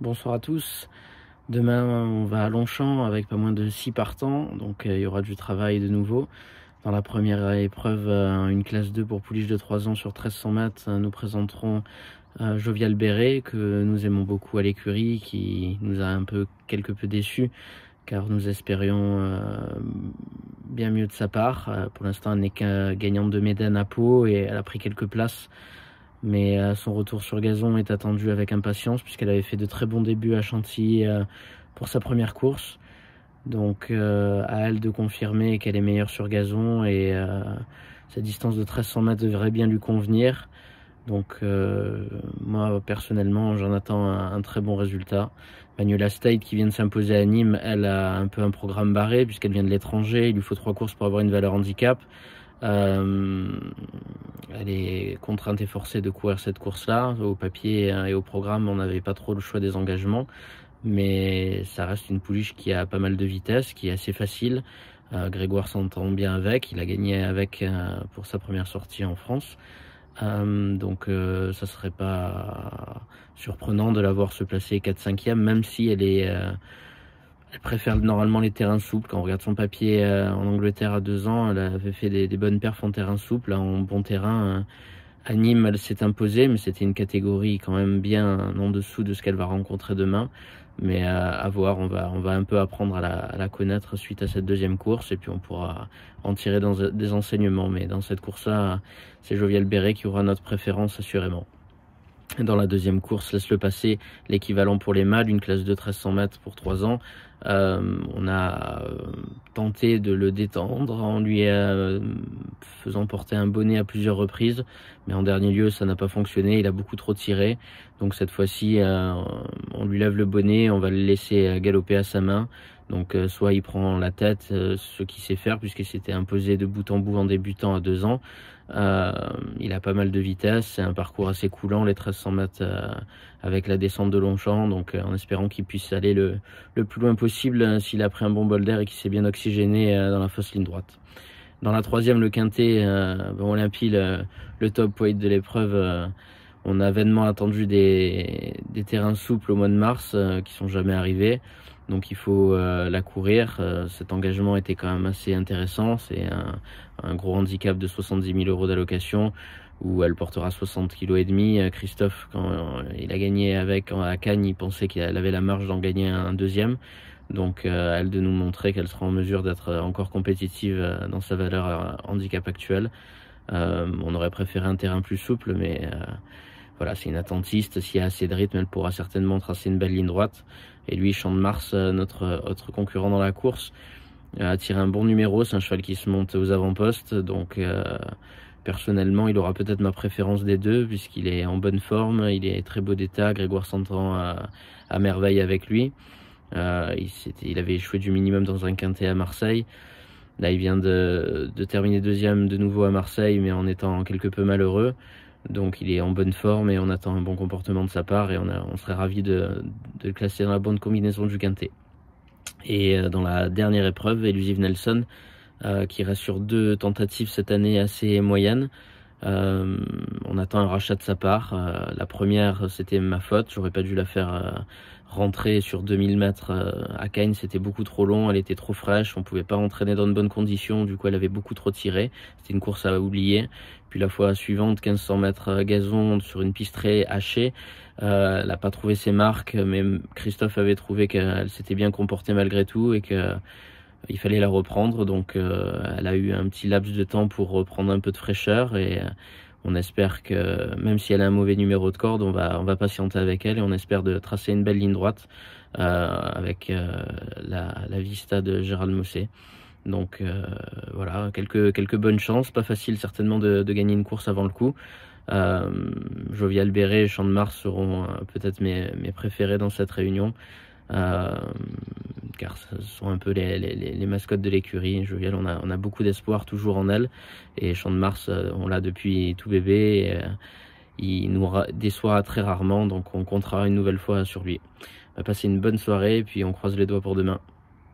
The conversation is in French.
Bonsoir à tous. Demain, on va à Longchamp avec pas moins de 6 partants, donc il y aura du travail de nouveau. Dans la première épreuve, une classe 2 pour pouliches de 3 ans sur 1300 mètres, nous présenterons Jovial Béret, que nous aimons beaucoup à l'écurie, qui nous a quelque peu déçus, car nous espérions bien mieux de sa part. Pour l'instant, elle n'est qu'à gagnante de Médène à Pau et elle a pris quelques places. Mais son retour sur gazon est attendu avec impatience puisqu'elle avait fait de très bons débuts à Chantilly pour sa première course. Donc à elle de confirmer qu'elle est meilleure sur gazon et sa distance de 1300 mètres devrait bien lui convenir. Donc moi personnellement j'en attends un très bon résultat. Manuela State qui vient de s'imposer à Nîmes, elle a un peu un programme barré puisqu'elle vient de l'étranger, il lui faut 3 courses pour avoir une valeur handicap. Elle est contrainte et forcée de courir cette course-là. Au papier et au programme, on n'avait pas trop le choix des engagements. Mais ça reste une pouliche qui a pas mal de vitesse, qui est assez facile. Grégoire s'entend bien avec. Il a gagné avec pour sa première sortie en France. Donc ça serait pas surprenant de la voir se placer 4-5e, même si elle préfère normalement les terrains souples. Quand on regarde son papier en Angleterre à 2 ans, elle avait fait des bonnes perfs en terrain souple. En bon terrain, à Nîmes, elle s'est imposée, mais c'était une catégorie quand même bien en dessous de ce qu'elle va rencontrer demain. Mais à voir, on va un peu apprendre à la connaître suite à cette deuxième course, et puis on pourra en tirer des enseignements. Mais dans cette course-là, c'est Jovial Béret qui aura notre préférence assurément. Dans la deuxième course, laisse le passer, l'équivalent pour les mâles, une classe de 1300 mètres pour 3 ans. On a tenté de le détendre en lui faisant porter un bonnet à plusieurs reprises, mais en dernier lieu ça n'a pas fonctionné, il a beaucoup trop tiré. Donc cette fois-ci on lui lève le bonnet, on va le laisser galoper à sa main. Donc soit il prend la tête, ce qu'il sait faire puisqu'il s'était imposé de bout en bout en débutant à 2 ans. Il a pas mal de vitesse, c'est un parcours assez coulant, les 1300 mètres avec la descente de Longchamp, donc en espérant qu'il puisse aller le plus loin possible s'il a pris un bon bol d'air et qu'il s'est bien oxygéné dans la fausse ligne droite. Dans la troisième, le quintet, Olympie, le top weight de l'épreuve, on a vainement attendu des terrains souples au mois de mars qui sont jamais arrivés. Donc il faut la courir. Cet engagement était quand même assez intéressant. C'est un gros handicap de 70 000 € d'allocation où elle portera 60 kg et demi. Christophe, quand il a gagné à Cagnes, il pensait qu'elle avait la marge d'en gagner un deuxième. Donc elle de nous montrer qu'elle sera en mesure d'être encore compétitive dans sa valeur handicap actuelle. On aurait préféré un terrain plus souple, mais voilà, c'est une attentiste. S'il y a assez de rythme, elle pourra certainement tracer une belle ligne droite. Et lui, Champ de Mars, notre autre concurrent dans la course, a tiré un bon numéro. C'est un cheval qui se monte aux avant-postes. Donc personnellement, il aura peut-être ma préférence des deux, puisqu'il est en bonne forme, il est très beau d'état. Grégoire s'entend à merveille avec lui. Il avait échoué du minimum dans un quintet à Marseille. Là, il vient de terminer deuxième de nouveau à Marseille, mais en étant quelque peu malheureux. Donc il est en bonne forme et on attend un bon comportement de sa part et on serait ravis de le classer dans la bonne combinaison du quintet. Et dans la dernière épreuve, Elusive Nelson, qui reste sur 2 tentatives cette année assez moyennes. On attend un rachat de sa part. La première, c'était ma faute, j'aurais pas dû la faire rentrer sur 2000 mètres à Cagnes, c'était beaucoup trop long, elle était trop fraîche, on pouvait pas entraîner dans de bonnes conditions, du coup elle avait beaucoup trop tiré, c'était une course à oublier. Puis la fois suivante, 1500 mètres gazon sur une piste très hachée, elle n'a pas trouvé ses marques, mais Christophe avait trouvé qu'elle s'était bien comportée malgré tout et que il fallait la reprendre, donc elle a eu un petit laps de temps pour reprendre un peu de fraîcheur et on espère que même si elle a un mauvais numéro de corde, on va patienter avec elle et on espère de tracer une belle ligne droite avec la vista de Gérald Mousset. Donc voilà, quelques bonnes chances, pas facile certainement de gagner une course avant le coup. Jovial Béret et Champ de Mars seront peut-être mes préférés dans cette réunion. Car ce sont un peu les mascottes de l'écurie. Jovial, on a beaucoup d'espoir toujours en elle, et Champ de Mars, on l'a depuis tout bébé, il nous déçoit très rarement, donc on comptera une nouvelle fois sur lui. On va passer une bonne soirée, et puis on croise les doigts pour demain.